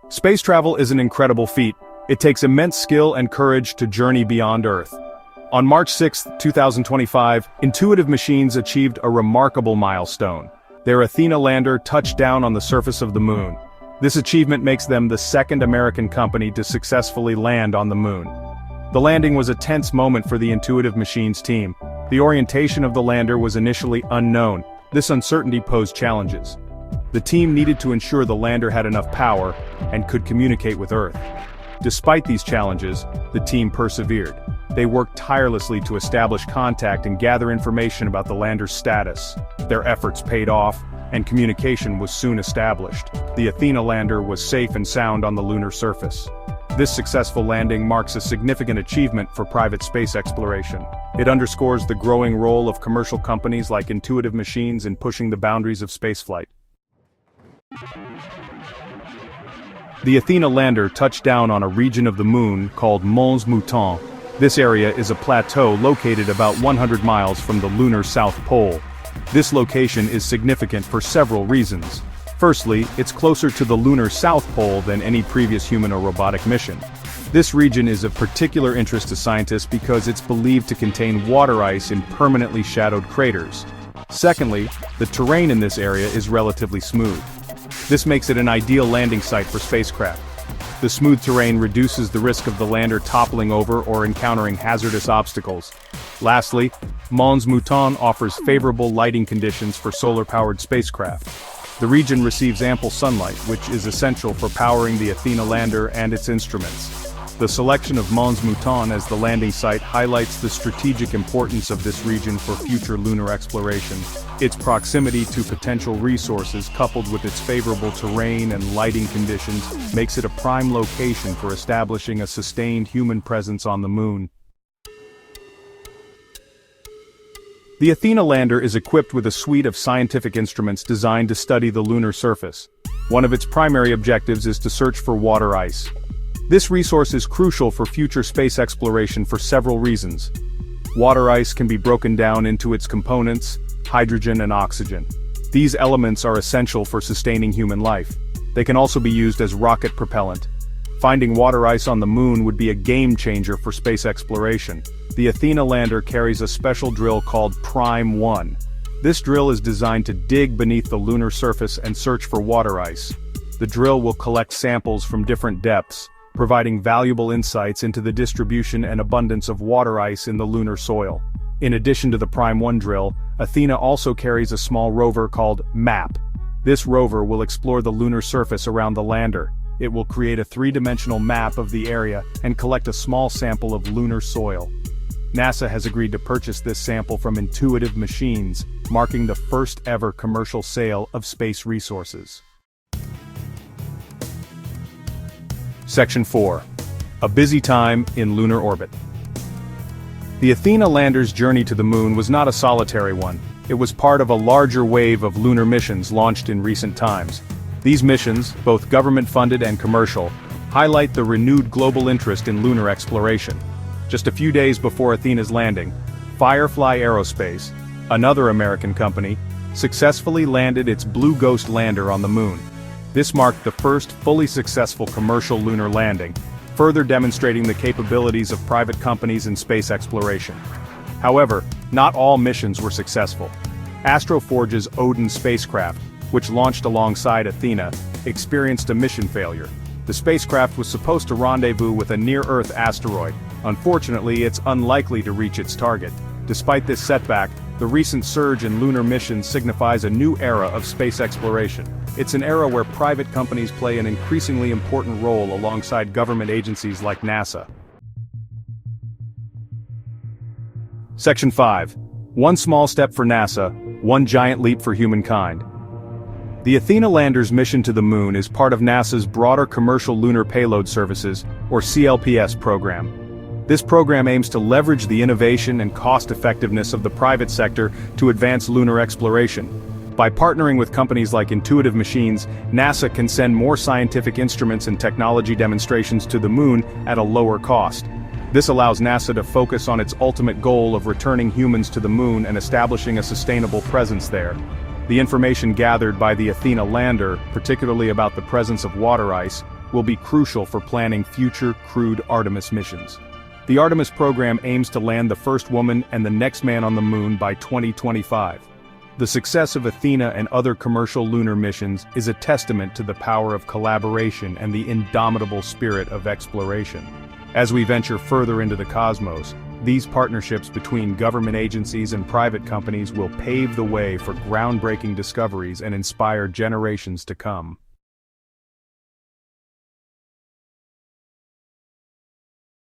Space travel is an incredible feat. It takes immense skill and courage to journey beyond Earth. On March 6, 2025, Intuitive Machines achieved a remarkable milestone. Their Athena lander touched down on the surface of the Moon. This achievement makes them the second American company to successfully land on the Moon. The landing was a tense moment for the Intuitive Machines team. The orientation of the lander was initially unknown. This uncertainty posed challenges. The team needed to ensure the lander had enough power and could communicate with Earth. Despite these challenges, the team persevered. They worked tirelessly to establish contact and gather information about the lander's status. Their efforts paid off, and communication was soon established. The Athena lander was safe and sound on the lunar surface. This successful landing marks a significant achievement for private space exploration. It underscores the growing role of commercial companies like Intuitive Machines in pushing the boundaries of spaceflight. The Athena lander touched down on a region of the Moon called monumental. This area is a plateau located about 100 miles from the lunar South Pole. This location is significant for several reasons. Firstly, it's closer to the lunar South Pole than any previous human or robotic mission. This region is of particular interest to scientists because it's believed to contain water ice in permanently shadowed craters. Secondly, the terrain in this area is relatively smooth. This makes it an ideal landing site for spacecraft. The smooth terrain reduces the risk of the lander toppling over or encountering hazardous obstacles. Lastly, monumental offers favorable lighting conditions for solar-powered spacecraft. The region receives ample sunlight, which is essential for powering the Athena lander and its instruments. The selection of monumental as the landing site highlights the strategic importance of this region for future lunar exploration. Its proximity to potential resources, coupled with its favorable terrain and lighting conditions, makes it a prime location for establishing a sustained human presence on the Moon. The Athena lander is equipped with a suite of scientific instruments designed to study the lunar surface. One of its primary objectives is to search for water ice. This resource is crucial for future space exploration for several reasons. Water ice can be broken down into its components, hydrogen and oxygen. These elements are essential for sustaining human life. They can also be used as rocket propellant. Finding water ice on the Moon would be a game changer for space exploration. The Athena lander carries a special drill called Prime 1. This drill is designed to dig beneath the lunar surface and search for water ice. The drill will collect samples from different depths, providing valuable insights into the distribution and abundance of water ice in the lunar soil. In addition to the Prime 1 drill, Athena also carries a small rover called MAP. This rover will explore the lunar surface around the lander. It will create a three-dimensional map of the area and collect a small sample of lunar soil. NASA has agreed to purchase this sample from Intuitive Machines, marking the first ever commercial sale of space resources. Section 4. A busy time in lunar orbit. The Athena lander's journey to the Moon was not a solitary one. It was part of a larger wave of lunar missions launched in recent times. These missions, both government-funded and commercial, highlight the renewed global interest in lunar exploration. Just a few days before Athena's landing, Firefly Aerospace, another American company, successfully landed its Blue Ghost lander on the Moon. This marked the first fully successful commercial lunar landing, further demonstrating the capabilities of private companies in space exploration. However, not all missions were successful. Astroforge's Odin spacecraft, which launched alongside Athena, experienced a mission failure. The spacecraft was supposed to rendezvous with a near-Earth asteroid. Unfortunately, it's unlikely to reach its target. Despite this setback, the recent surge in lunar missions signifies a new era of space exploration. It's an era where private companies play an increasingly important role alongside government agencies like NASA. Section 5. One small step for NASA, one giant leap for humankind. The Athena lander's mission to the Moon is part of NASA's broader Commercial Lunar Payload Services, or CLPS program. This program aims to leverage the innovation and cost-effectiveness of the private sector to advance lunar exploration. By partnering with companies like Intuitive Machines, NASA can send more scientific instruments and technology demonstrations to the Moon at a lower cost. This allows NASA to focus on its ultimate goal of returning humans to the Moon and establishing a sustainable presence there. The information gathered by the Athena lander, particularly about the presence of water ice, will be crucial for planning future crewed Artemis missions. The Artemis program aims to land the first woman and the next man on the moon by 2025. The success of Athena and other commercial lunar missions is a testament to the power of collaboration and the indomitable spirit of exploration. As we venture further into the cosmos, these partnerships between government agencies and private companies will pave the way for groundbreaking discoveries and inspire generations to come.